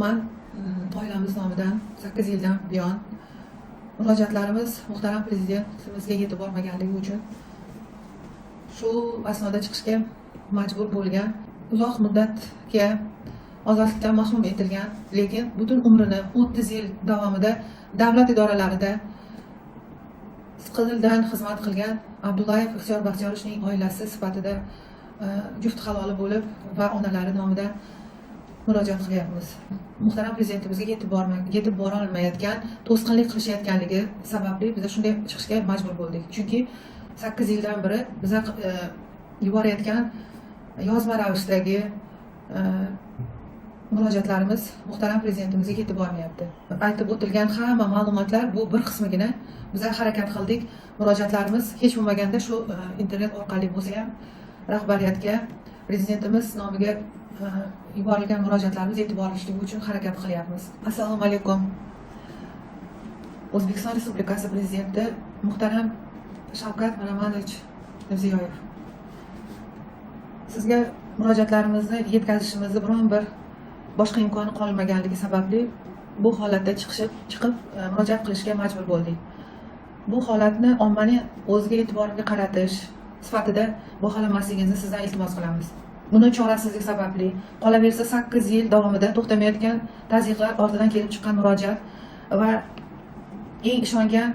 Man oilamiz nomidan 8 yildan buyon murojaatlarimiz muhtaram prezidentimizga yetib bormaganligi uchun shu asnoda chiqishga majbur bo'lgan, uzoq muddatga ozodlikdan mahrum etilgan, lekin butun umrini 30 yil davomida davlat idoralarida qizildan xizmat qilgan Abdullayev Ixtiyor Baxtiyorovning oilasi sifatida juft haloli bo'lib va onalari nomidan murojaat qilyapmiz. Muhtaram prezidentimizga yetib bora olmayotgan, to'sqinlik qilishayotganligi sababli biz shunday chiqishga majbur bo'ldik. Chunki 8 yildan beri biz yuborayotgan yozma ravishdagi murojaatlarimiz muhtaram prezidentimizga yetib bormayapti. Aytib o'tilgan hamma ma'lumotlar bu bir qismigina. Biz harakat qildik. Murojaatlarimiz hech bo'lmaganda shu internet orqali bo'lsa ham rahbariyatga prezidentimiz nomiga yuborilgan murojaatlarimiz yetib borishligi uchun harakat qilyapmiz. Assalomu alaykum. O'zbekiston Respublikasi prezidenti muhtaram Shavkat Miromonovich Mirziyoyev. Sizga murojaatlarimizni yetkazishimizni biron bir boshqa imkoni qolmaganligi sababli bu holatda chiqib murojaat qilishga majbur bo'ldik. Bu holatni ommaning o'ziga e'tiborini qaratish sifatida baholamasligingizni sizdan iltimos qilamiz. Buni chorasizlik sababli qolaversa 8 yil davomida to'xtamayotgan tazyiqlar ortidan kelib chiqqan murojaat va eng ishongan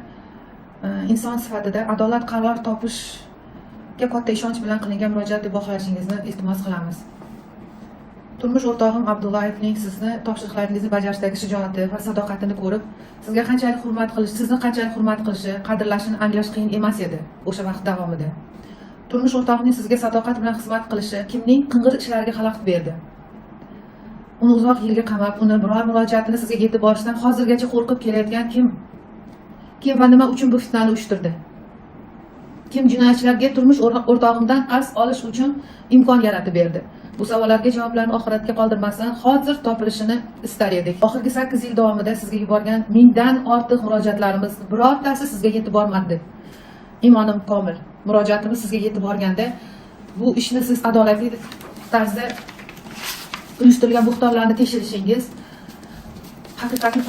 inson sifatida adolat qaror topishga katta ishonch bilan qilingan murojaat deb baholashingizni iltimos qilamiz. Turmush o'rtog'im Abdullayevning sizni topshiriqlaringizni bajarishdagi shijoati va sadoqatini ko'rib, sizni qanchalik hurmat qilishi, qadrlashini anglash qiyin emas edi o'sha vaqt davomida. Turmush o'rtog'ining sizga sadoqat bilan xizmat qilishi kimning qing'ir ishlariga xalaqit berdi. Uni uzoq yilga qamab, uni biror murojaatini sizga yetib borishdan hozirgacha qo'rqib kelayotgan kim va nima uchun bu fitnani uyushtirdi? Kim jinoyatchilarga turmush o'rtog'imdan qarz olish uchun imkon yaratib berdi? Bu savollarga javoblarni oxiratga qoldirmasdan hozir topilishini istar edik. Oxirgi 8 yil davomida sizga yuborgan mingdan ortiq murojaatlarimiz birortasi sizga yetib bormadi. Imonim komil. Murojaatimiz sizga yetib borganda bu ishni siz adolatli tarzda uyushtirilgan bo'xtonlarni tekshirishingiz, haqiqatni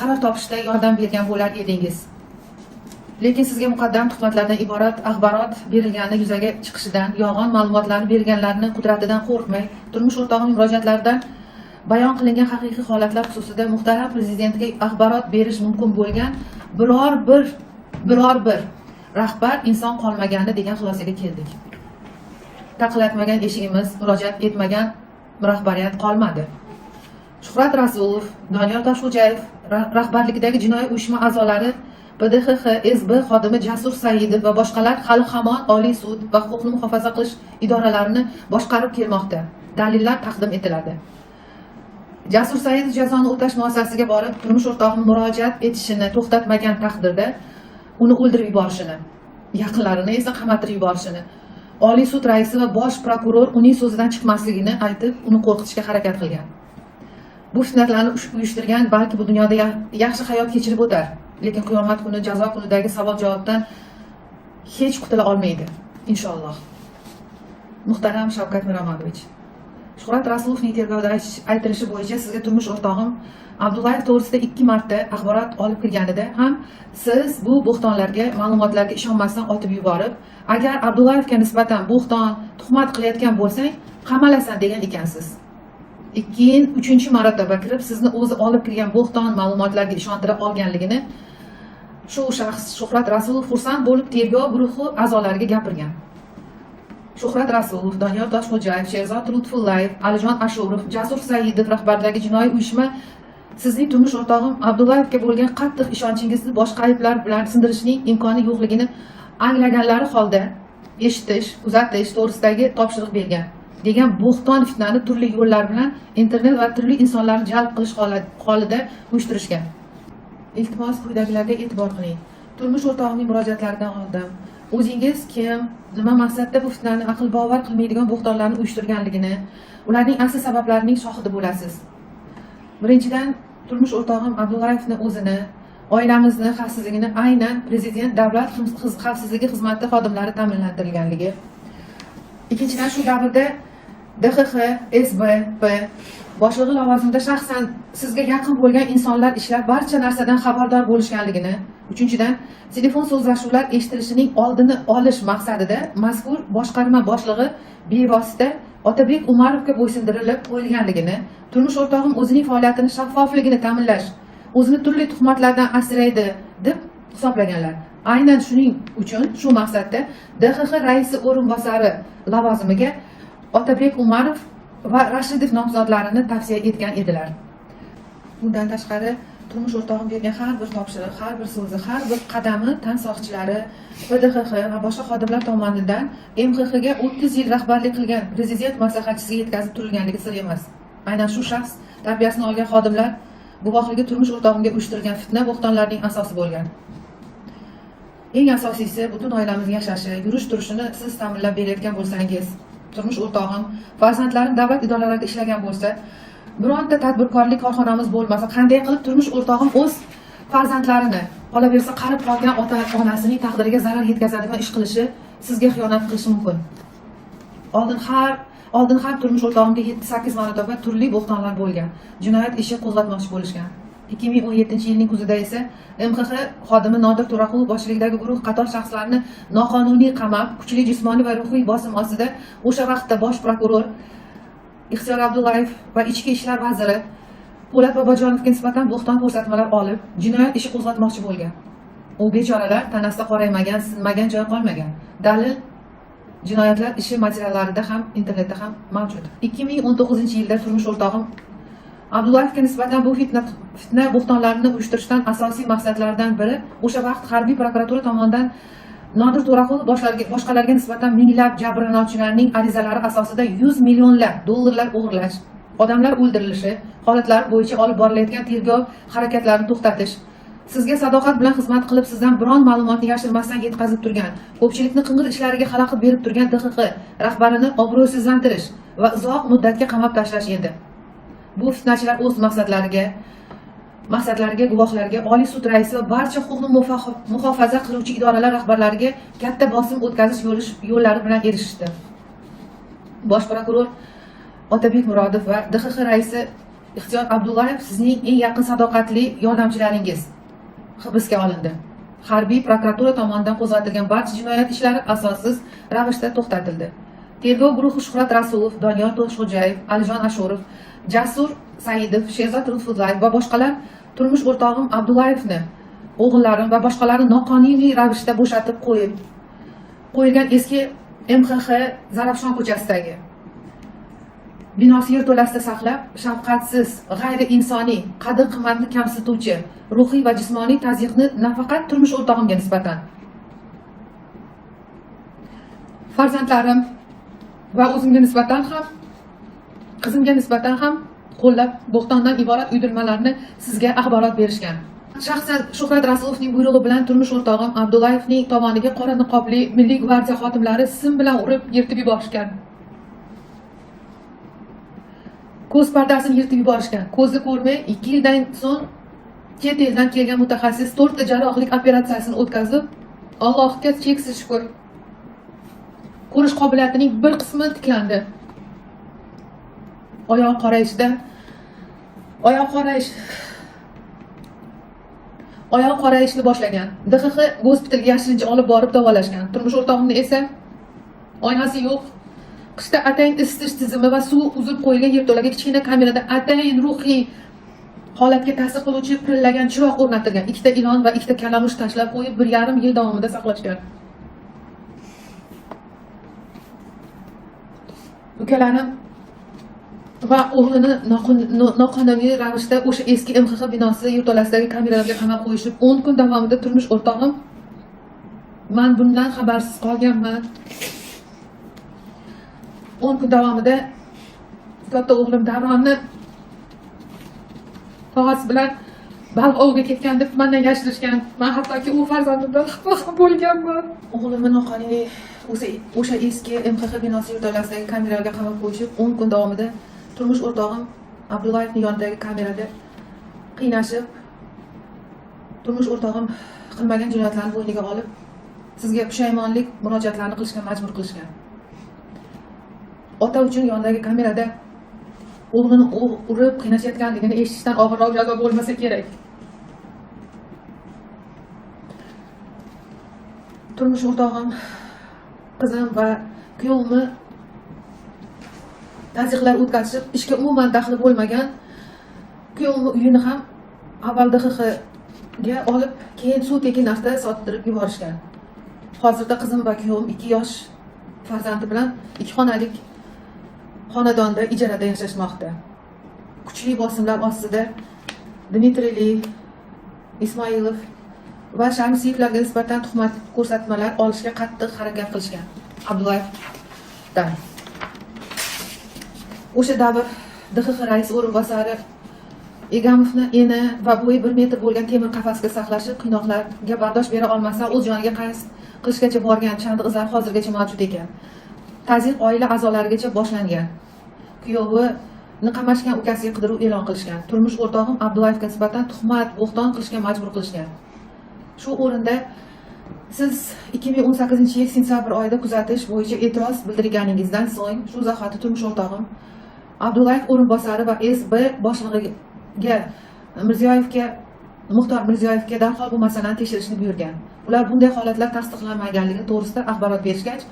qaror topishda yordam bergan bo'lar edingiz. Lekin sizga muqaddam tuhmatlardan iborat axborot berilgani yuzaga chiqishidan, yolg'on ma'lumotlarni berganlarning qudratidan qo'rqmay, turmush o'rtog'ining murojaatlaridan bayon qilingan haqiqiy holatlar xususida muhtaram prezidentga axborot berish mumkin bo'lgan biror bir rahbar inson qolmagani degan xulosaga keldik. Taqiqlatmagan eshigimiz, murojaat etmagan rahbariyat qolmadi. Shuhrat Rasulov, Doniyor Toshxo'jayev rahbarligidagi jinoiy uyushma a'zolari, PDXX, SB xodimi Jasur Saidov va boshqalar hali hamon Oliy sud va huquqni muhofaza qilish idoralarini boshqarib kelmoqda. Dalillar taqdim etiladi. Jasur Saidov jazoni o'tash muassasasiga borib, turmush o'rtog'im murojaat etishini to'xtatmagan taqdirda uni o'ldirib yuborishini, yaqinlarini esa qamattirib yuborishini, Oliy sud raisi va bosh prokuror uning so'zidan chiqmasligini aytib, uni qo'rqitishga harakat qilgan. Bu fitnalarni uyushtirgan balki bu dunyoda yaxshi hayot kechirib o'tar, lekin qiyomat kuni, jazo kunidagi savol-javobdan hech qutula olmaydi, inshaalloh. Muhtaram Shavkat Miromonovich, Shuhrat Rasulovning tergovda aytilishi bo'yicha sizga turmush o'rtog'im Abdullayev to'g'risida 2 marta axborot olib kirganida ham siz bu bo'xtonlarga, ma'lumotlarga ishonmasdan otib yuborib, agar Abdullayevga nisbatan bo'xton, tuhmat qilayotgan bo'lsang, qamalasan degan ekansiz. Keyin 3-marotaba kirib sizni o'zi olib kirgan bo'xton ma'lumotlarga ishontira olganligini shu shaxs Shuhrat Rasulov xursand bo'lib tergov guruhi a'zolariga gapirgan. Shuhrat Rasulov, Doniyor Toshxo'jayev, Sherzod Lutfullayev, Alijon Ashurov, Jasur Saidov rahbarligidagi jinoiy uyushma sizning turmush o'rtog'im Abdullayevga bo'lgan qattiq ishonchingizni boshqa ayblar bilan sindirishning imkoni yo'qligini anglaganlari holda eshitish, kuzatish to'g'risidagi topshiriq bergan degan bo'xton fitnani turli yo'llar bilan internet va turli insonlarni jalb qilish holida uyushtirishgan. Iltimos quyidagilarga e'tibor qiling. Turmush o'rtog'imning murojaatlaridan oldin o'zingiz kim, nima maqsadda bu fitnani aql bovar qilmaydigan bo'xtonlarni uyushtirganligini, ularning asl sabablarining shohidi bo'lasiz. Birinchidan, turmush o'rtog'im Abdullayevni o'zini, oilamizni xavfsizligini aynan prezident davlat xavfsizligi xizmati xodimlari ta'minlantirganligi. Ikkinchidan, shu davrda DXX, SBP boshlig'i lavozimida shaxsan sizga yaqin bo'lgan insonlar ishlab barcha narsadan xabardor bo'lishganligini, uchinchidan, telefon so'zlashuvlar eshitilishining oldini olish maqsadida mazkur boshqarma boshlig'i bevosita Otabek Umarovga bo'ysundirilib qo'yilganligini, turmush o'rtog'im o'zining faoliyatini shaffofligini ta'minlash, o'zini turli tuhmatlardan asraydi deb hisoblaganlar. Aynan shuning uchun shu maqsadda DXX raisi o'rinbosari lavozimiga Otabek Umarov va Rashidov nomzodlarini tavsiya etgan edilar. Bundan tashqari turmush o'rtog'im bergan har bir topshiriq, har bir so'zi, har bir qadami tan soqchilari, DXX va boshqa xodimlar tomonidan MXXga 30 yil rahbarlik qilgan prezident maslahatchisiga yetkazib turilganligi sir emas. Aynan shu shaxs tarbiyasini olgan xodimlar guvohligi turmush o'rtog'imga uyushtirilgan fitna bo'xtonlarning asosi bo'lgan. Eng asosiysi, butun oilamiz yashashi, yurish-turishini siz ta'minlab berayotgan bo'lsangiz, turmush o'rtog'im, farzandlarim davlat idoralarida ishlagan bo'lsa, bironta tadbirkorlik korxonamiz bo'lmasa, qanday qilib turmush o'rtog'im o'z farzandlarini, qolaversa qarib qolgan ota-onasining taqdiriga zarar yetkazadigan ish qilishi, sizga xiyonat qilishi mumkin. Oldin ham turmush o'rtog'imga 7-8 marotaba turli bo'xtonlar bo'lgan. Jinoyat ishi qo'zg'atmoqchi bo'lishgan. 2017-yilning kuzida esa MXX xodimi Nodir To'raqulov boshchiligidagi guruh qator shaxslarni noqonuniy qamab, kuchli jismoniy va ruhiy bosim ostida o'sha vaqtda bosh prokuror Ixtiyor Abdullayev va Ichki ishlar vaziri Po'lat Bobojonovga nisbatan bo'xton ko'rsatmalar olib, jinoyat ishi qo'zg'atmoqchi bo'lgan. U bechoralar tanasida qoraymagan, sinmagan joy qolmagan. Dalil jinoyatlar ishi materiallarida ham, internetda ham mavjud. 2019-yilda turmush o'rtog'im Abdullayevga nisbatan bu fitna bo'xtonlarini uyushtirishdan asosiy maqsadlardan biri o'sha vaqt harbiy prokuratura tomonidan Nodir To'raqulov boshqalarga nisbatan minglab jabrlanuvchilarning arizalari asosida 100 millionlab dollarlar o'g'irlash, odamlar o'ldirilishi holatlari bo'yicha olib borilayotgan tergov harakatlarini to'xtatish, sizga sadoqat bilan xizmat qilib, sizdan biron ma'lumotni yashirmasdan yetkazib turgan, ko'pchilikni qing'ir ishlariga xalaqit berib turgan DXX rahbarini obro'sizlantirish va uzoq muddatga qamab tashlash edi. Bu fitnachilar o'z maqsadlariga guvohlarga, Oliy sud raisi va barcha huquqni muhofaza qiluvchi idoralar rahbarlariga katta bosim o'tkazish yo'llari bilan erishishdi. Bosh prokuror Otabek Murodov va DXX raisi Ixtiyor Abdullayev sizning eng yaqin sadoqatli yordamchilaringiz hibsga olindi. Harbiy prokuratura tomonidan qo'zg'atilgan barcha jinoyat ishlari asossiz ravishda to'xtatildi. Tergov guruhi Shuhrat Rasulov, Doniyor To'shxo'jayev, Alijon Ashurov, Jasur Saidov, Sherzod Lutfullayev va boshqalar turmush o'rtog'im Abdullayevni, o'g'illarim va boshqalarni noqonuniy ravishda bo'shatib qo'yilgan eski MXX Zarafshon ko'chasidagi binosi yerto'lasida saqlab, shafqatsiz, g'ayriinsoniy, qadr-qimmatni kamsituvchi, ruhiy va jismoniy tazyiqni nafaqat turmush o'rtog'imga nisbatan, farzandlarim va o'zimga nisbatan ham, qizimga nisbatan ham qo'llab, bo'xtondan iborat uydirmalarni sizga axborot berishgan. Shaxsan Shuhrat Rasulovning buyrug'i bilan turmush o'rtog'im Abdullayevning tomoniga qora niqobli Milliy gvardiya xodimlari sim bilan urib yirtib yuborishgan. Ko'z pardasini yirtib yuborishgan. Ko'zni ko'rmay 2 yildan so'ng chet eldan kelgan mutaxassis 4 ta jarrohlik operatsiyasini o'tkazib, Allohga cheksiz shukr, ko'rish qobiliyatining bir qismi tiklandi. Oyoq qorayishni boshlagan. DXX gospitalga yashirincha olib borib davolashgan. Turmush o'rtog'imni esa oynasi yo'q, qishda atayin isitish tizimi va suv uzib qo'yilgan yerto'laga kichkina kamerada atayin ruhiy holatga ta'sir qiluvchi pirillagan chiroq o'rnatilgan. 2 ta ilon va 2 ta kalamush tashlab qo'yib 1,5 yil davomida saqlashgan. Ukalarim va o'g'lini noqonuniy ravishda o'sha eski MXX binosi yerto'lasidagi kameralarga qamab qo'yishib, 10 kun davomida turmush o'rtog'im men bundan xabarsiz qolganman. 10 kun davomida katta o'g'lim Davronni qog'oz bilan baliq oviga ketgan deb mendan yashirishgan. Men hattoki u farzandimdan xafa bo'lganman. O'g'limni noqonuniy o'sha eski MXX binosi yerto'lasidagi kameralarga qamab qo'yishib, 10 kun davomida turmush o'rtog'im Abdullayevning yonidagi kamerada qiynashib, turmush o'rtog'im qilmagan jinoyatlarni bo'yniga olib, sizga pushaymonlik murojaatlarini qilishga majbur qilishgan. ota uchun yonidagi kamerada o'g'lini urib qiynashayotganligini eshitishdan og'irroq jazo bo'lmasa kerak. Turmush o'rtog'im, qizim va kuyovimni tazyiqlar o'tkazishib, ishga umuman daxli bo'lmagan. Kuyovimni uyini ham avval DXXga olib, keyin suv tekinasida sottirib yuborishgan. Hozirda qizim va kuyovim 2 yosh farzandi bilan 2 xonalik xonadonda ijarada yashashmoqda. Kuchli bosimlar ostida Dmitriyli, Ismoilov va Shamsiyevlarga nisbatan tuhmat ko'rsatmalar olishga qattiq harakat qilishgan. Abdullayevdan. O'sha davr DXX rais o'rinbosari Egamovni eni va bo'yi 1 metr bo'lgan temir qafasga saqlashib, qiynoqlarga bardosh bera olmasdan o'z joniga qasd qilishgacha borgan shandiq izlar hozirgacha mavjud ekan. Tazyiq oila a'zolarigacha boshlangan. Kuyovini qamashgan ukasiga qidiruv e'lon qilishgan. Turmush o'rtog'im Abdullayevga nisbatan tuhmat, bo'xton qilishga majbur qilishgan. Shu o'rinda siz 2018-yil sentyabr oyida kuzatish bo'yicha e'tiroz bildirganingizdan so'ng shu zahoti turmush o'rtog'im Abdullayev o'rinbosari va SB boshlig'iga Muxtor Mirziyoyevga darhol bu masalani tekshirishni buyurgan. Ular bunday holatlar tasdiqlanmaganligi to'g'risida axborot berishgach,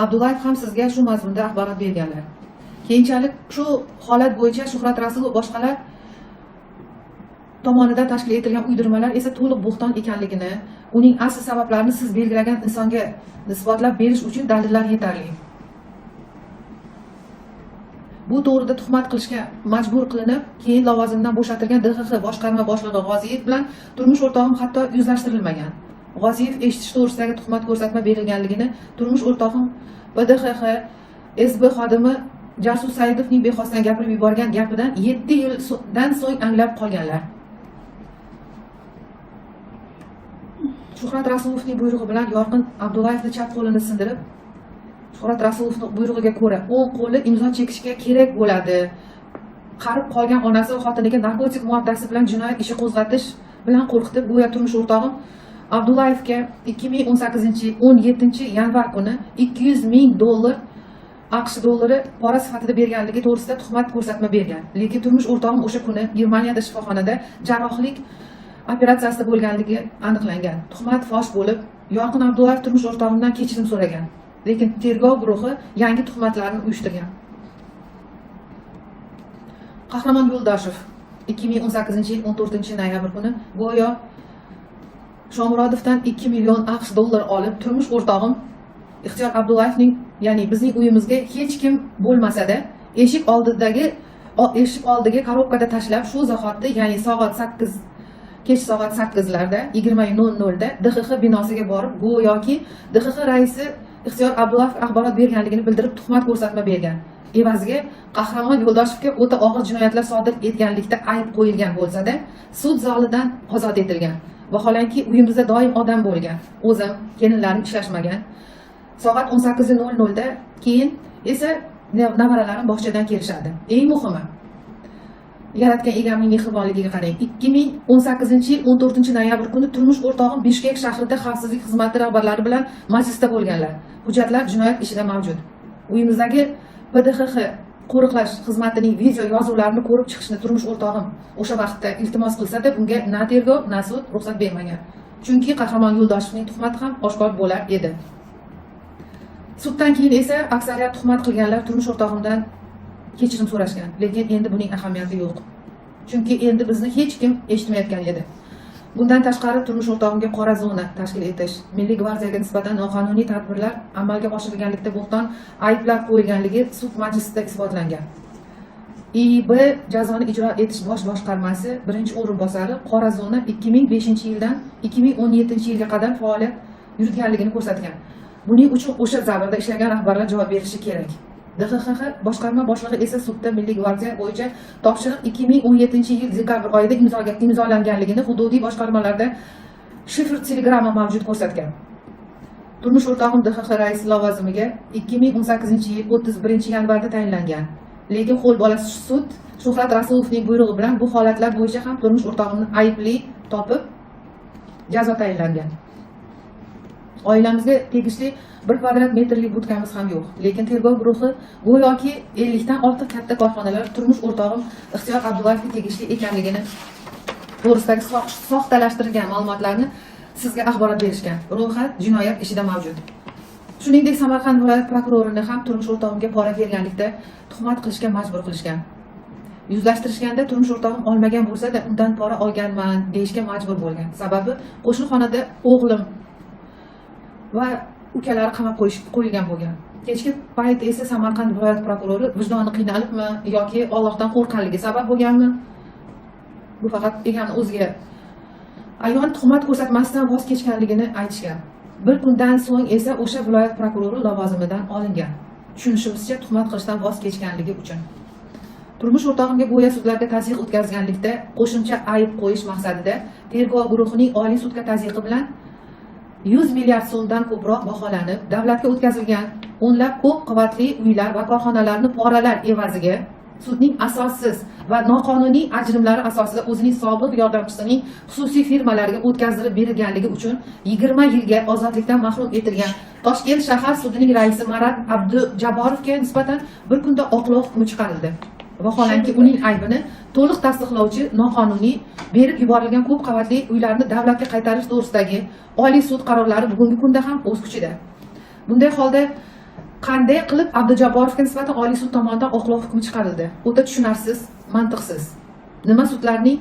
Abdullayev ham sizga shu mazmunda axborot berganlar. Keyinchalik shu holat bo'yicha Shuhrat Rasulov boshqalar tomonidan tashkil etilgan uydirmalar esa to'liq bo'xton ekanligini, uning asl sabablarini siz belgilagan insonga isbotlab berish uchun dalillar yetarli. Bu to'g'rida tuhmat qilishga majbur qilinib, keyin lavozimidan bo'shatilgan DXX boshqarma boshlig'i G'oziyev bilan turmush o'rtog'im hatto yuzlashtirilmagan. G'oziyev eshitish to'g'risidagi tuhmat ko'rsatma berilganligini turmush o'rtog'im va DXX SB xodimi Jasur Saidovning bexosdan gapirib yuborgan gapidan 7 yildan so'ng anglab qolganlar. Shuhrat Rasulovning buyrug'i bilan Yorqin Abdullayevning chap qo'lini sindirib, Shuhrat Rasulovning buyrug'iga ko'ra o'ng qo'li imzo chekishga kerak bo'ladi. Qarib qolgan onasi va xotiniga narkotik moddasi bilan jinoyat ishi qo'zg'atish bilan qo'rqitib, go'yo turmush o'rtog'im Abdullayevga 2018-17-yanvar kuni $200,000 AQSh dollari pora sifatida berganligi to'g'risida tuhmat ko'rsatma bergan. Lekin turmush o'rtog'im o'sha kuni Germaniyada shifoxonada jarrohlik operatsiyasida bo'lganligi aniqlangan. Tuhmat fosh bo'lib, Yorqin Abdullayev turmush o'rtog'imdan kechirim so'ragan. Lekin tergov guruhi yangi tuhmatlarni uyushtirgan. Qahramon Yo'ldoshev 2018-yil 14-noyabr kuni go'yo Shomurodovdan 2 million AQSh dollar olib, turmush o'rtog'im Ixtiyor Abdullayevning, ya'ni bizning uyimizga hech kim bo'lmasa-da, eshik oldiga korobkada tashlab, shu zahotda, ya'ni kech soat 8larda 20:00da DXX binosiga borib, go'yoki DXX raisi Ixtiyor Abdullayev axborot berganligini bildirib tuhmat ko'rsatma bergan. Evaziga Qahramon Yo'ldoshevga o'ta og'ir jinoyatlar sodir etganlikda ayb qo'yilgan bo'lsa-da, sud zalidan ozod etilgan. Vaholanki uyimizda doim odam bo'lgan. O'zim, kelinlarim ishlashmagan. Soat 18:00da keyin esa nevaralarim bog'chadan kelishadi. Eng muhimi, yaratgan egamning mehribonligiga qarang. 2018-yil 14-noyabr kuni turmush o'rtog'im Bishkek shahrida xavfsizlik xizmati rahbarlari bilan majlisda bo'lganlar. Hujjatlar jinoyat ishida mavjud. Uyimizdagi PDXX qo'riqlash xizmatining video yozuvlarini ko'rib chiqishni turmush o'rtog'im o'sha vaqtda iltimos qilsa-da, bunga na tergov, na sud ruxsat bermagan. Chunki Qahramon Yo'ldoshevning tuhmati ham oshkor bo'lar edi. Suddan keyin esa aksariyat tuhmat qilganlar turmush o'rtog'imdan kechirim so'rashgan, lekin endi buning ahamiyati yo'q. Chunki endi bizni hech kim eshitmayotgan edi. Bundan tashqari turmush o'rtog'imga qora zona tashkil etish, Milliy gvardiyaga nisbatan noqonuniy tadbirlar amalga oshirilganlikda bo'xton ayblar qo'yilganligi sud majlisida isbotlangan. IIB jazoni ijro etish bosh boshqarmasi birinchi o'rinbosari qora zona 2005-yildan 2017-yilga qadar faoliyat yuritganligini ko'rsatgan. Buning uchun o'sha zamirda ishlagan rahbarlar javob berishi kerak. DXX boshqarma boshlig'i esa sudda Milliy gvardiya bo'yicha topshiriq 2017-yil dekabr oyida imzolanganligini hududiy boshqarmalarda shifr telegramma mavjud ko'rsatgan. Turmush o'rtog'im DXX raisi lavozimiga 2018-yil 31-yanvarda tayinlangan. Lekin qo'l bolasi sud Shuhrat Rasulovning buyrug'i bilan bu holatlar bo'yicha ham turmush o'rtog'imni aybli topib jazo tayinlangan. Oilamizga tegishli 1 kvadrat metrlik budkamiz ham yo'q. Lekin tergov guruhi go'yoki 50 dan ortiq katta korxonalar turmush o'rtog'im Ixtiyor Abdullayevga tegishli ekanligini to'g'risidagi soxtalashtirilgan ma'lumotlarni sizga axborot berishgan. Ro'yxat jinoyat ishida mavjud. Shuningdek, Samarqand viloyat prokurorini ham turmush o'rtog'imga pora berganlikda tuhmat qilishga majbur qilishgan. Yuzlashtirishganda turmush o'rtog'im olmagan bo'lsa-da, undan pora olganman deyishga majbur bo'lgan. Sababi qo'shnixonada o'g'lim va ukalari qamab qo'yilgan bo'lgan. Kechki payt esa Samarqand viloyat prokurori vijdoni qiynalibmi yoki Allohdan qo'rqqanligi sabab bo'lganmi? Bu faqat egani o'ziga. Ayol tuhmat ko'rsatmasdan voz kechganligini aytishgan. Bir kundan so'ng esa o'sha viloyat prokurori lavozimidan olingan. Tushunishimizcha tuhmat qilishdan voz kechganligi uchun. Turmush o'rtog'imga go'yo sudlarga tazyiq o'tkazganlikda qo'shimcha ayb qo'yish maqsadida tergov guruhining Oliy sudga tazyiqi bilan 100 milliard so'mdan ko'proq baholanib, davlatga o'tkazilgan o'nlab ko'p qavatli uylar va korxonalarni poralar evaziga sudning asossiz va noqonuniy ajrimlari asosida o'zining sobiq yordamchisining xususiy firmalariga o'tkazdirib berilganligi uchun 20 yilga ozodlikdan mahrum etilgan Toshkent shahar sudining raisi Marat Abdujabborovga nisbatan bir kunda oqlov hukmi chiqarildi. Vaholanki uning aybini to'liq tasdiqlovchi noqonuniy berib yuborilgan ko'p qavatli uylarni davlatga qaytarish to'g'risidagi Oliy sud qarorlari bugungi kunda ham o'z kuchida. Bunday holda qanday qilib Abdujabborovga nisbatan Oliy sud tomonidan oqlov hukmi chiqarildi? O'ta tushunarsiz, mantiqsiz. Nima sudlarning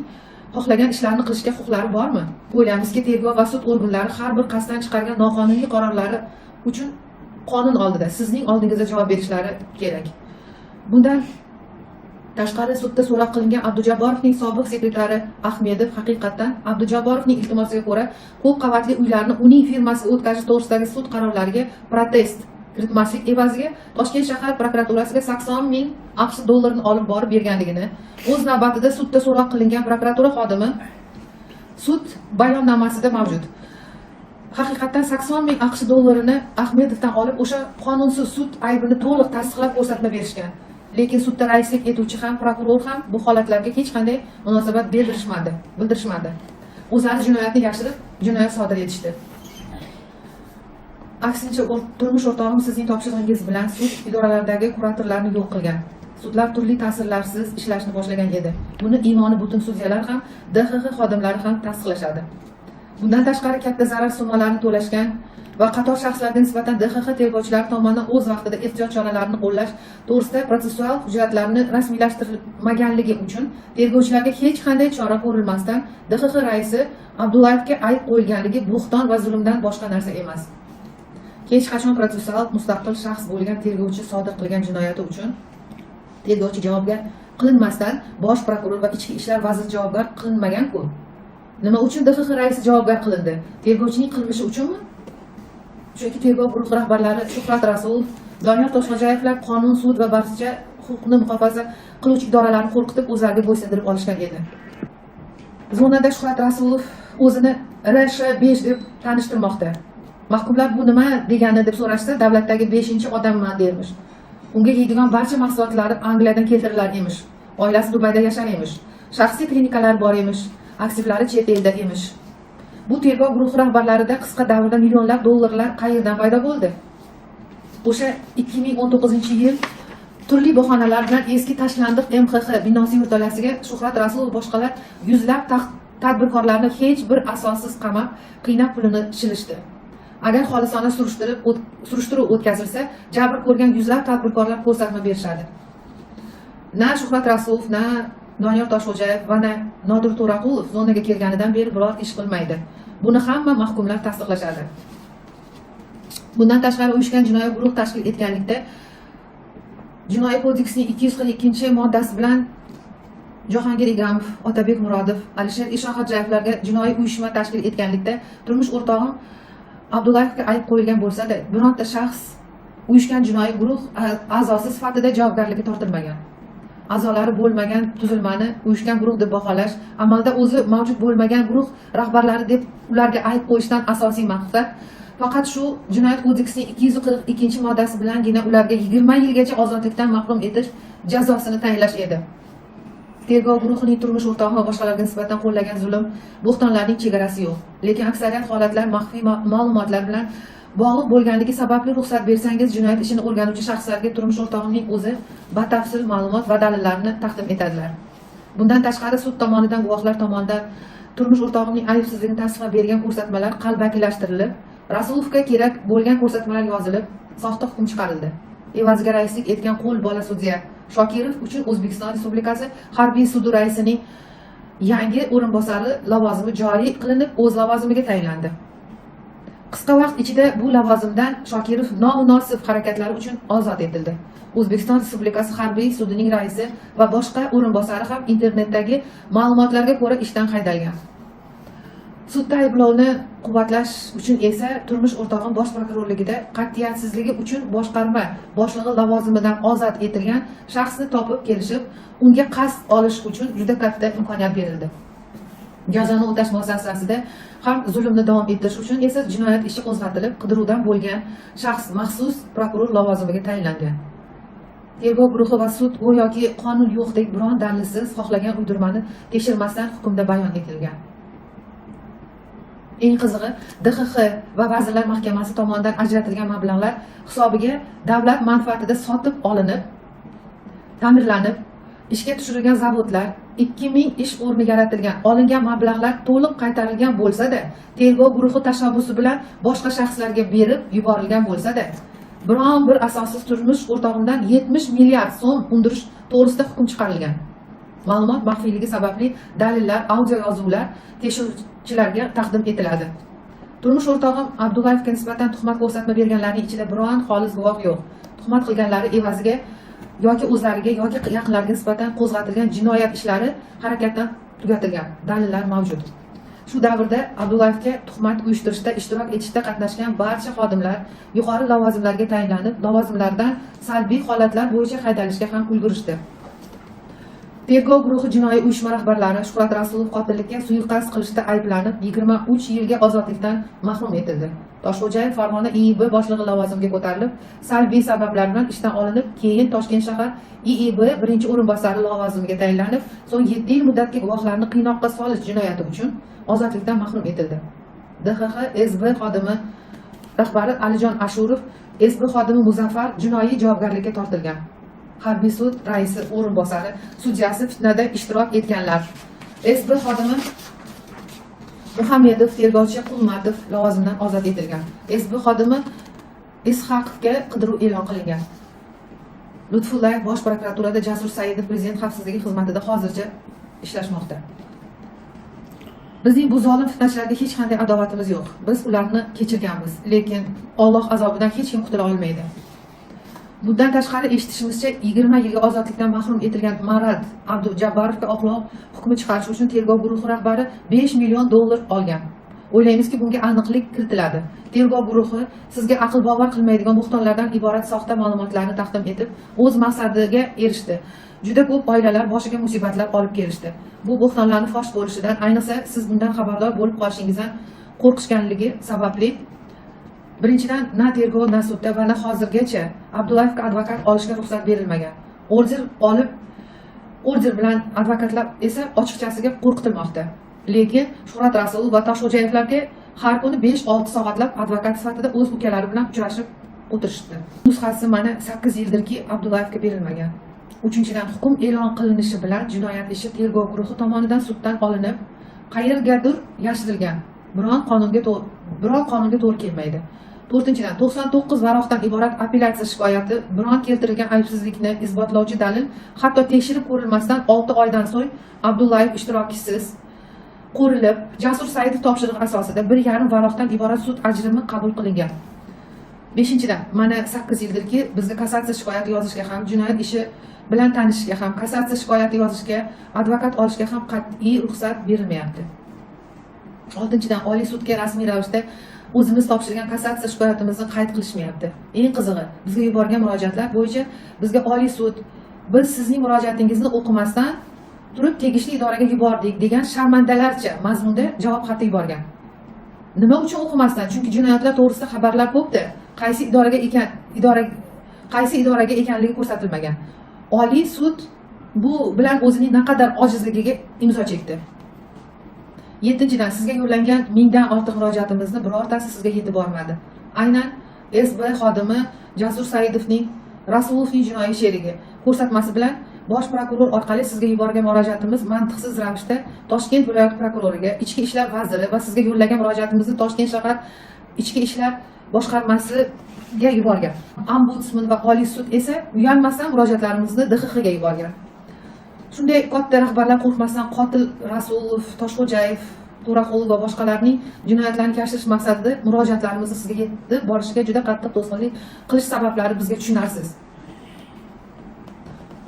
xohlagan ishlarni qilishga huquqlari bormi? O'ylaymizki, tergov va sud organlari har bir qasddan chiqargan noqonuniy qarorlari uchun qonun oldida sizning oldingizda javob berishlari kerak. Bundan tashqari sudda so'roq qilingan Abdujabborovning sobiq sekretari Ahmedov haqiqatdan Abdujabborovning iltimosiga ko'ra ko'p qavatli uylarni uning firmasiga o'tkazish to'g'risidagi sud qarorlariga protest kiritmaslik evaziga Toshkent shahar prokuraturasiga 80 ming AQSh dollarini olib borib berganligini, o'z navbatida sudda so'roq qilingan prokuratura xodimi sud bayonnomasida mavjud. Haqiqatdan 80 ming AQSh dollarini Ahmedovdan olib o'sha qonunsiz sud aybini to'liq tasdiqlab ko'rsatma berishgan. Lekin sudda raislik etuvchi ham, prokuror ham bu holatlarga hech qanday munosabat bildirishmadi. O'zlari jinoyatni yashirib, jinoyat sodir etishdi. Aksincha, turmush o'rtog'im sizning topshirig'ingiz bilan sud idoralaridagi kuratorlarni yo'q qilgan. Sudlar turli ta'sirlarsiz ishlashni boshlagan edi. Buni imoni butun sudyalar ham, DXX xodimlari ham tasdiqlashadi. Bundan tashqari katta zarar summalarini to'lashgan va qator shaxslarga nisbatan DXX tergovchilari tomonidan o'z vaqtida ehtiyot choralarini qo'llash to'g'risida protsessual hujjatlarni rasmiylashtirilmaganligi uchun tergovchilarga hech qanday chora ko'rilmasdan DXX raisi Abdullayevga ayb qo'yilganligi bo'xton va zulmdan boshqa narsa emas. Hech qachon protsessual mustaqil shaxs bo'lgan tergovchi sodir qilgan jinoyati uchun tergovchi javobgar qilinmasdan bosh prokuror va ichki ishlar vaziri javobgar qilinmagan-ku. Nima uchun DXX raisi javobgar qilindi? Tergovchining qilmishi uchunmi? Chunki tergov guruhi rahbarlari Shuhrat Rasulov, Doniyor Toshxo'jayevlar qonun, sud va barcha huquqni muhofaza qiluvchi idoralarni qo'rqitib o'zlariga bo'ysundirib olishgan edi. Zonada Shuhrat Rasulov o'zini RSH5 deb tanishtirmoqda. Mahkumlar bu nima degani deb so'rashsa, davlatdagi 5-odamman dermish. Unga yeydigan barcha mahsulotlari Angliyadan keltirilar emish. Oilasi Dubayda yashar emish. Shaxsiy klinikalar bor emish. Aktivlari chet elda emish. Bu tergov guruhi rahbarlarida qisqa davrda millionlab dollarlar qayerdan paydo bo'ldi? O'sha 2019-yil turli bahonalar bilan eski tashlandiq MXX binosi yurtolasiga Shuhrat Rasulov boshqalar yuzlab tadbirkorlarni hech bir asossiz qamab, qiynab pulini shilishdi. Agar xolisona surishtiruv o'tkazilsa, jabr ko'rgan yuzlab tadbirkorlar ko'rsatma berishadi. Na Shuhrat Rasulov, na Doniyor Toshxo'jayev va na Nodir To'raqulov zonaga kelganidan beri biror ish qilmaydi. Buni hamma mahkumlar tasdiqlashadi. Bundan tashqari uyushgan jinoiy guruh tashkil etganlikda Jinoiy kodeksining 242-moddasi bilan Jahongir Igamov, Otabek Murodov, Alisher Eshonxo'jayevlarga jinoiy uyushma tashkil etganlikda turmush o'rtog'im Abdullayevga ayb qo'yilgan bo'lsa-da, bironta shaxs uyushgan jinoiy guruh a'zosi sifatida javobgarlikka tortilmagan. A'zolari bo'lmagan tuzilmani uyushgan guruh deb baholash, amalda o'zi mavjud bo'lmagan guruh rahbarlari deb ularga ayb qo'yishdan asosiy maqsad faqat shu Jinoyat kodeksining 242-moddasi bilangina ularga 20 yilgacha ozodlikdan mahrum etish jazosini tayinlash edi. Tergov guruhining turmush o'rtog'i va boshqalarga nisbatan qo'llagan zulm, bo'htonlarning chegarasi yo'q. Lekin aksariyat holatlar maxfiy ma'lumotlar bilan bog'liq bo'lganligi sababli ruxsat bersangiz, jinoyat ishini o'rganuvchi shaxslarga turmush o'rtog'ining o'zi batafsil ma'lumot va dalillarni taqdim etadilar. Bundan tashqari sud tomonidan, guvohlar tomonidan turmush o'rtog'ining aybsizligini tasdiqlab bergan ko'rsatmalar qalbakilashtirilib, Rasulovga kerak bo'lgan ko'rsatmalar yozilib, soxta hukm chiqarildi. Evaziga raislik etgan qo'l bola sudya Shokirov uchun O'zbekiston Respublikasi Harbiy sudi raisining yangi o'rinbosari lavozimi joriy qilinib, o'z lavozimiga tayinlandi. Qisqa vaqt ichida bu lavozimdan Shokirov nomunosib harakatlari uchun ozod etildi. O'zbekiston Respublikasi Harbiy sudining raisi va boshqa o'rinbosari ham internetdagi ma'lumotlarga ko'ra ishdan haydalgan. Sudda ayblovni quvvatlash uchun esa turmush o'rtog'im bosh prokurorligida qat'iyatsizligi uchun boshqarma boshlig'i lavozimidan ozod etilgan shaxsni topib kelishib, unga qasd olish uchun juda katta imkoniyat berildi. Jazoni o'tash muassasasida ham zulmni davom ettirish uchun esa jinoyat ishi qo'zg'atilib, qidiruvdan bo'lgan shaxs maxsus prokuror lavozimiga tayinlangan. Tergov guruhi va sud go'yoki qonun yo'qdek biron dalilsiz xohlagan uydirmani tekshirmasdan hukmda bayon etilgan. Eng qizig'i, DXX va Vazirlar Mahkamasi tomonidan ajratilgan mablag'lar hisobiga davlat manfaatida sotib olinib, ta'mirlanib, ishga tushirilgan zavodlar, 2000 ish o'rni yaratilgan, olingan mablag'lar to'liq qaytarilgan bo'lsa-da, tergov guruhi tashabbusi bilan boshqa shaxslarga berib yuborilgan bo'lsa-da, biron bir asossiz turmush o'rtog'imdan 70 milliard so'm undirish to'g'risida hukm chiqarilgan. Ma'lumot maxfiyligi sababli dalillar, audio yozuvlar tekshiruvchilarga taqdim etiladi. Turmush o'rtog'im Abdullayevga nisbatan tuhmat ko'rsatma berganlarning ichida biron xolis guvoh yo'q. Tuhmat qilganlari evaziga yoki o'zlariga yoki yaqinlariga nisbatan qo'zg'atilgan jinoyat ishlari harakatdan tugatilgan dalillar mavjud. Shu davrda Abdullayevga tuhmat uyushtirishda ishtirok etishda qatnashgan barcha xodimlar yuqori lavozimlarga tayinlanib, lavozimlardan salbiy holatlar bo'yicha haydalishga ham ulgurishdi. Tergov guruhi jinoiy uyushma rahbarlari Shuhrat Rasulov qotillikka suiqasd qilishda ayblanib, 23 yilga ozodlikdan mahrum etildi. Toshxo'jayev Farg'ona IIB boshlig'i lavozimiga ko'tarilib, salbiy sabablar bilan ishdan olinib, keyin Toshkent shahar IIB birinchi o'rinbosari lavozimiga tayinlanib, so'ng 7 yil muddatga guvohlarni qiynoqqa solish jinoyati uchun ozodlikdan mahrum etildi. DXX SB xodimi rahbari Alijon Ashurov, SB xodimi Muzaffar jinoiy javobgarlikka tortilgan. Harbiy sud raisi o'rinbosari sudyasi fitnada ishtirok etganlar. SB xodimi Muhammedov, tergovchi Qulmatov lavozimidan ozod etilgan. SB xodimi Ishaqovga qidiruv e'lon qilingan. Lutfullayev bosh prokuraturada, Jasur Saidov prezident xavfsizligi xizmatida hozircha ishlashmoqda. Bizning bu zolim fitnachilarga hech qanday adovatimiz yo'q. Biz ularni kechirganmiz, lekin Alloh azobidan hech kim qutula olmaydi. Bundan tashqari eshitishimizcha 20 yilga ozodlikdan mahrum etilgan Marad Abdujabbarovga oqlov hukmi chiqarish uchun tergov guruhi rahbari 5 million dollar olgan. O'ylaymizki, bunga aniqlik kiritiladi. Tergov guruhi sizga aql bovar qilmaydigan bo'htonlardan iborat soxta ma'lumotlarni taqdim etib, o'z maqsadiga erishdi. Juda ko'p oilalar boshiga musibatlar olib kelishdi. Bu bo'htonlarning fosh bo'lishidan, ayniqsa siz bundan xabardor bo'lib qolishingizdan qo'rqishganligi sababli birinchidan na tergov, na sudda va na hozirgacha Abdullayevga advokat olishga ruxsat berilmagan. Order bilan advokatlar esa ochiqchasiga qo'rqitilmoqda. Lekin Shuhrat Rasulov va Toshxo'jayevlarga har kuni 5-6 soatlab advokat sifatida o'z ukalari bilan uchrashib o'tirishdi. Nusxasi mana 8 yildirki Abdullayevga berilmagan. Uchinchidan, hukm e'lon qilinishi bilan jinoyat ishi tergov guruhi tomonidan suddan olinib, qayergadir yashirilgan. Biron qonunga to'g'ri kelmaydi. To'rtinchidan, 99 varaqdan iborat apellyatsiya shikoyati biron keltirilgan aybsizlikni isbotlovchi dalil hatto tekshirib ko'rilmasdan 6 oydan so'ng Abdullayev ishtirokisiz qo'rilib, Jasur Saidov topshirig'i asosida 1,5 varaqdan iborat sud ajrimi qabul qilingan. 5-dan, mana 8 yildirki bizga kassatsiya shikoyati yozishga ham, jinoyat ishi bilan tanishishga ham, kassatsiya shikoyati yozishga, advokat olishga ham qat'iy ruxsat berilmayapti. 6-dan, Oliy sudga rasmiy ravishda o'zimiz topshirgan kassatsiya shikoyatimizni qayd qilishmayapti. Eng qizig'i, bizga yuborgan murojaatlar bo'yicha bizga Oliy sud biz sizning murojaatingizni o'qimasdan turib tegishli idoraga yubordik degan sharmandalarcha mazmunda javob xati yuborgan. Nima uchun o'qimasdan? Chunki jinoyatlar to'g'risida xabarlar ko'pdi. Qaysi idoraga ekanligi ko'rsatilmagan. Oliy sud bu bilan o'zining naqadar ojizligiga imzo chekdi. 7-dan sizga yo'llangan 1000 dan ortiq murojaatimizni birortasi sizga yetib bormadi. Aynan SB xodimi Jasur Saidovning Rasulovning jinoiy sherigi ko'rsatmasi bilan bosh prokuror orqali sizga yuborgan murojaatimiz mantiqsiz ravishda Toshkent viloyat prokuroriga, Ichki ishlar vaziri va sizga yo'llagan murojaatimizni Toshkent shahar Ichki ishlar boshqarmasiga yuborgan. Ombudsman va Oliy sud esa uyalmasdan murojaatlarimizni DXXga yuborgan. Shunday katta rahbarlar qo'rqmasdan qotil Rasulov, Toshxo'jayev, To'raqulov va boshqalarning jinoyatlarini yashirish maqsadida murojaatlarimizni sizga yetib borishiga juda qattiq to'sqinlik qilish sabablari bizga tushunarsiz.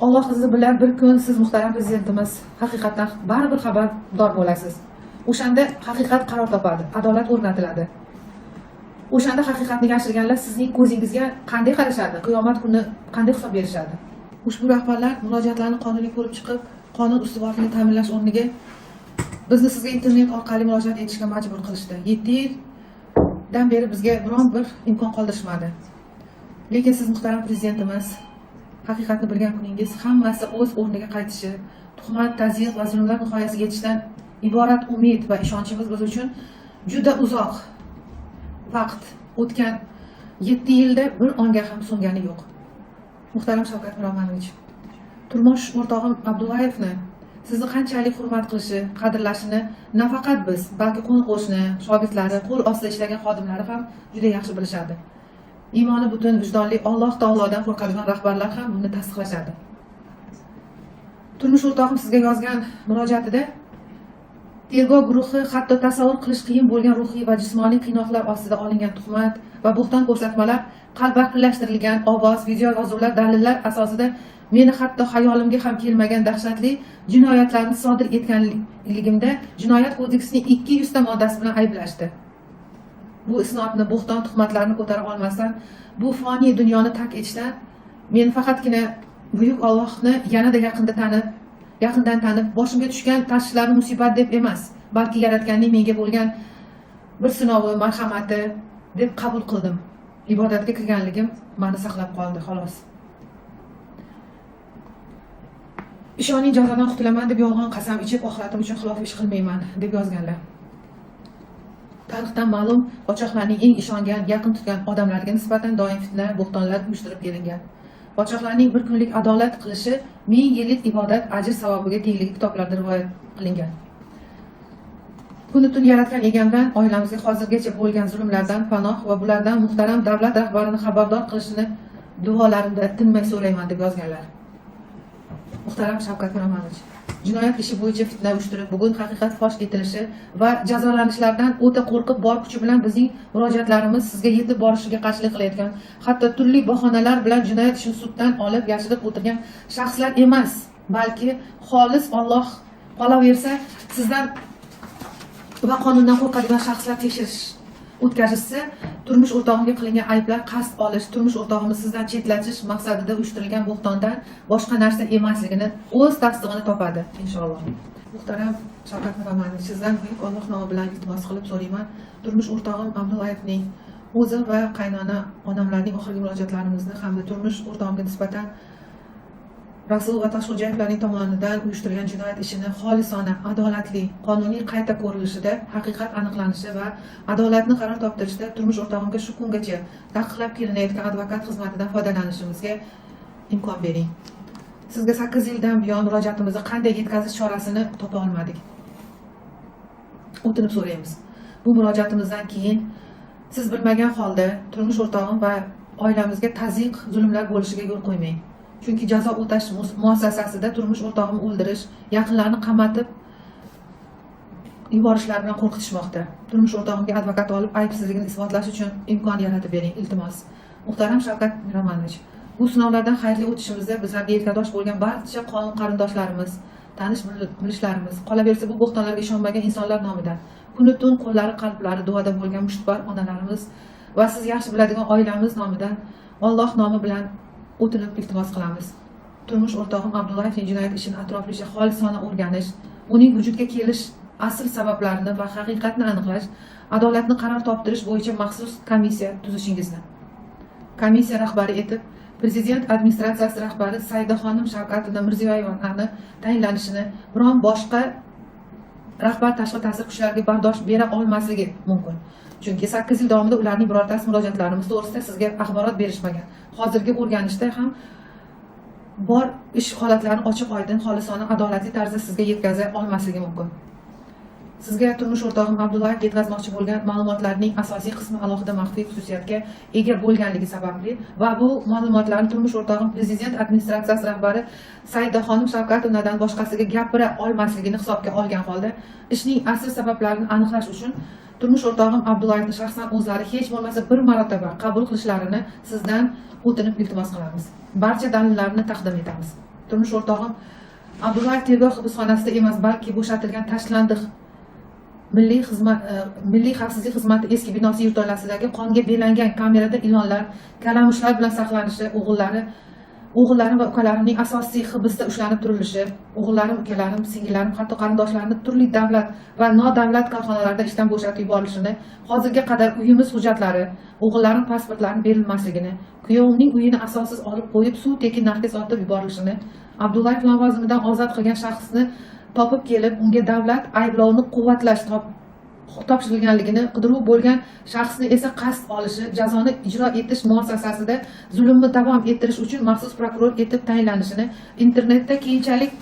Alloh izni bilan bir kun siz muhtaram prezidentimiz haqiqatdan baribir xabardor bo'lasiz. O'shanda haqiqat qaror topadi, adolat o'rnatiladi. O'shanda haqiqatni yashirganlar sizning ko'zingizga qanday qarashadi, qiyomat kuni qanday hisob berishadi? Ushbu rahbarlar murojaatlarni qonuniy ko'rib chiqib, qonun ustuvorligini ta'minlash o'rniga bizni sizga internet orqali murojaat etishga majbur qilishdi. 7 yildan beri bizga biron bir imkon qoldirishmadi. Lekin siz muhtaram prezidentimiz haqiqatni bilgan kuningiz hammasi o'z o'rniga qaytishi, tuhmat, tazyiq va zulmlar nihoyasiga yetishdan iborat umid va ishonchimiz biz uchun juda uzoq vaqt o'tgan 7 yilda bir onga ham so'ngani yo'q. Muhtaram Shavkat Miromonovich, turmush o'rtog'im Abdullayevni sizni qanchalik hurmat qilishi, qadrlashini nafaqat biz, balki qo'ni-qo'shni, shogirdlari, qo'l ostida ishlagan xodimlari ham juda yaxshi bilishadi. Iymoni butun, vijdonli, Alloh taolodan qo'rqadigan rahbarlar ham buni tasdiqlashadi. Turmush o'rtog'im sizga yozgan murojaatida tergov guruhi hatto tasavvur qilish qiyin bo'lgan ruhiy va jismoniy qiynoqlar ostida olingan tuhmat va bo'xton ko'rsatmalar, qalbakilashtirilgan ovoz, video yozuvlar, dalillar asosida meni hatto xayolimga ham kelmagan dahshatli jinoyatlarni sodir etganligimda Jinoyat kodeksining 200 ta moddasi bilan ayblashdi. Bu isnodni, bo'xton tuhmatlarni ko'tara olmasdan, bu foniy dunyoni tark etishdan men faqatgina buyuk Allohni yanada yaqindan tanib, boshimga tushgan tashvishlarni musibat deb emas, balki Yaratganning menga bo'lgan bir sinovi, marhamati deb qabul qildim. Ibodatga kirganligim meni saqlab qoldi, xolos. Ishoning jazodan qutulaman deb yolg'on qasam ichib, oxiratim uchun xilof ish qilmayman deb yozganlar. Tarixdan ma'lum, podshohlarning eng ishongan, yaqin tutgan odamlariga nisbatan doim fitna, bo'xtonlar uyushtirib kelingan. Podshohlarning bir kunlik adolat qilishi 1000 yillik ibodat ajr savobiga tengligi kitoblarda rivoyat qilingan. Kuni tun yaratgan egamdan oilamizga hozirgacha bo'lgan zulmlardan panoh va bulardan muhtaram davlat rahbarini xabardor qilishini duolarimda tinmay so'rayman deb yozganlar. Muhtaram Shavkat Miromonovich, jinoyat ishi bo'yicha fitna uyushtirib, bugun haqiqat fosh etilishi va jazolanishlardan o'ta qo'rqib bor kuchi bilan bizning murojaatlarimiz sizga yetib borishiga qarshilik qilayotgan, hatto turli bahonalar bilan jinoyat ishini suddan olib yashirib o'tirgan shaxslar emas, balki xolis Alloh qolaversa sizdan va qonundan qo'rqadigan shaxslar tekshirish o'tkazishsa, turmush o'rtog'imga qilingan ayblar qasd olish, turmush o'rtog'imni sizdan chetlatish maqsadida uyushtirilgan bo'xtondan boshqa narsa emasligini o'z tasdig'ini topadi inshaalloh. Muhtaram Shavkat Miromonovich, sizdan buyuk Alloh nomi bilan iltimos qilib so'rayman. Turmush o'rtog'im Abdullayevning o'zi va qaynona onamlarning oxirgi murojaatlarimizni hamda turmush o'rtog'imga nisbatan Rasul va Toshxo'jayevlarning tomonidan uyushtirilgan jinoyat ishini xolisona, adolatli, qonuniy qayta ko'rilishida haqiqat aniqlanishi va adolatni qaror toptirishda turmush o'rtog'imga shu kungacha taqiqlab kelinayotgan advokat xizmatidan foydalanishimizga imkon bering. Sizga 8 yildan buyon murojaatimizni qanday yetkazish chorasini topa olmadik. O'tinib so'raymiz. Bu murojaatimizdan keyin siz bilmagan holda turmush o'rtog'im va oilamizga tazyiq, zulmlar bo'lishiga yo'l qo'ymang. Chunki jazo o'tash muassasasida turmush o'rtog'imni o'ldirish, yaqinlarni qamatib yuborishlar bilan qo'rqitishmoqda. Turmush o'rtog'imga advokat olib, aybsizligini isbotlash uchun imkon yaratib bering, iltimos. Muhtaram Shavkat Miromonovich, bu sinovlardan xayrli o'tishimizda bizlarga yelkadosh bo'lgan barcha qonun qarindoshlarimiz, tanish bilishlarimiz, qolaversa bu bo'xtonlarga ishonmagan insonlar nomidan, kuni tun qo'llari, qalblari duoda bo'lgan mushtipar onalarimiz va siz yaxshi biladigan oilamiz nomidan Alloh nomi bilan o'tinib iltimos qilamiz. Turmush o'rtog'im Abdullayevning jinoyat ishini atroflicha xolisona o'rganish, uning vujudga kelish asl sabablarini va haqiqatni aniqlash, adolatni qaror toptirish bo'yicha maxsus komissiya tuzishingizni, komissiya rahbari etib Prezident administratsiyasi rahbari Saidaxonim Shavkatovna Mirziyoyevani tayinlanishini biron boshqa rahbar tashqi ta'sir kuchlariga bardosh bera olmasligi mumkin. Chunki 8 yil davomida ularning birortasi murojaatlarimiz to'g'risida sizga axborot berishmagan. Hozirgi o'rganishda ham bor ish holatlarini ochiq oydin, xolisona, adolatli tarzda sizga yetkaza olmasligi mumkin. Sizga turmush o'rtog'im Abdullayev yetkazmoqchi bo'lgan ma'lumotlarning asosiy qismi alohida maxfiy xususiyatga ega bo'lganligi sababli va bu ma'lumotlarni turmush o'rtog'im Prezident administratsiyasi rahbari Saidaxonim Shavkatovnadan boshqasiga gapira olmasligini hisobga olgan holda ishning asl sabablarini aniqlash uchun turmush o'rtog'im Abdullayevni shaxsan o'zlari hech bo'lmasa bir marotaba qabul qilishlarini sizdan o'tinib iltimos qilamiz. Barcha dalillarni taqdim etamiz. Turmush o'rtog'im Abdullayev tergov hibsxonasida emas, balki bo'shatilgan tashlandiq Milliy xavfsizlik xizmati eski binosi yurtdo'lasidagi qonga belangan kamerada ilonlar, kalamushlar bilan saqlanishi, o'g'illarim va ukalarining asosiy hibsda ushlanib turilishi, o'g'illarim, ukalarim, singillarim, hatto qarindoshlarimning turli davlat va nodavlat korxonalarda ishdan bo'shatib yuborilishini, hozirga qadar uyimiz hujjatlari, o'g'illarim pasportlarini berilmasligini, kuyovimning uyini asossiz olib qo'yib suv tekin narxga sotib yuborilishini, Abdullayev lavozimidan ozod qilgan shaxsni topib kelib, unga davlat ayblovni quvvatlash topshirilganligini, qidiruv bo'lgan shaxsni esa qasd olishi, jazoni ijro etish muassasasida zulmni davom ettirish uchun maxsus prokuror etib tayinlanishini, internetda keyinchalik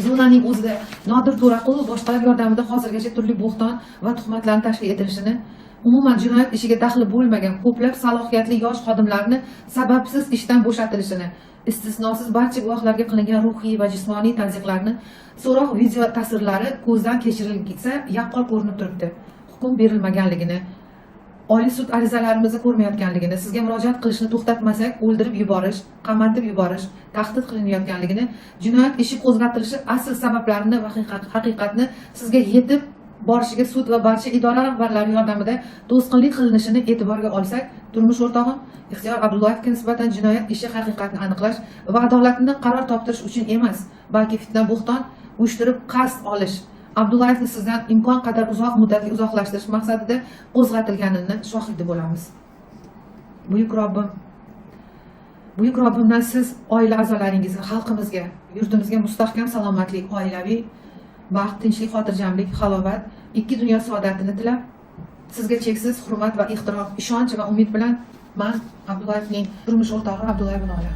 zonaning o'zida Nodir To'raqulov boshqalar yordamida hozirgacha turli bo'xton va tuhmatlarni tashkil etilishini, umuman jinoyat ishiga daxli bo'lmagan ko'plab salohiyatli yosh xodimlarni sababsiz ishdan bo'shatilishini, istisnosiz barcha guvohlarga qilingan ruhiy va jismoniy tazyiqlarni so'roq video tasvirlari ko'zdan kechirilsa yaqqol ko'rinib turibdi. Hukm berilmaganligini, Oliy sud arizalarimizni ko'rmayotganligini, sizga murojaat qilishni to'xtatmasak o'ldirib yuborish, qamatib yuborish, tahdid qilinayotganligini, jinoyat ishi qo'zg'atilishi asl sabablarini va haqiqatni sizga yetib borishiga sud va barcha idora rahbarlari yordamida to'sqinlik qilinishini e'tiborga olsak, turmush o'rtog'im Ixtiyor Abdullayevga nisbatan jinoyat ishi haqiqatni aniqlash va adolatni qaror toptirish uchun emas, balki fitna bo'xton uyushtirib qasd olish, Abdullayevni sizdan imkon qadar uzoq muddatga uzoqlashtirish maqsadida qo'zg'atilganini shohidi bo'lamiz. Buyuk Robbimdan siz, oila a'zolaringizga, xalqimizga, yurtimizga mustahkam salomatlik, oilaviy baxt, tinchlik, xotirjamlik, halovat, ikki dunyo saodatini tilab, sizga cheksiz hurmat va ehtirom, ishonch va umid bilan men Abdullayevning turmush o'rtog'i Abdullayev Nola.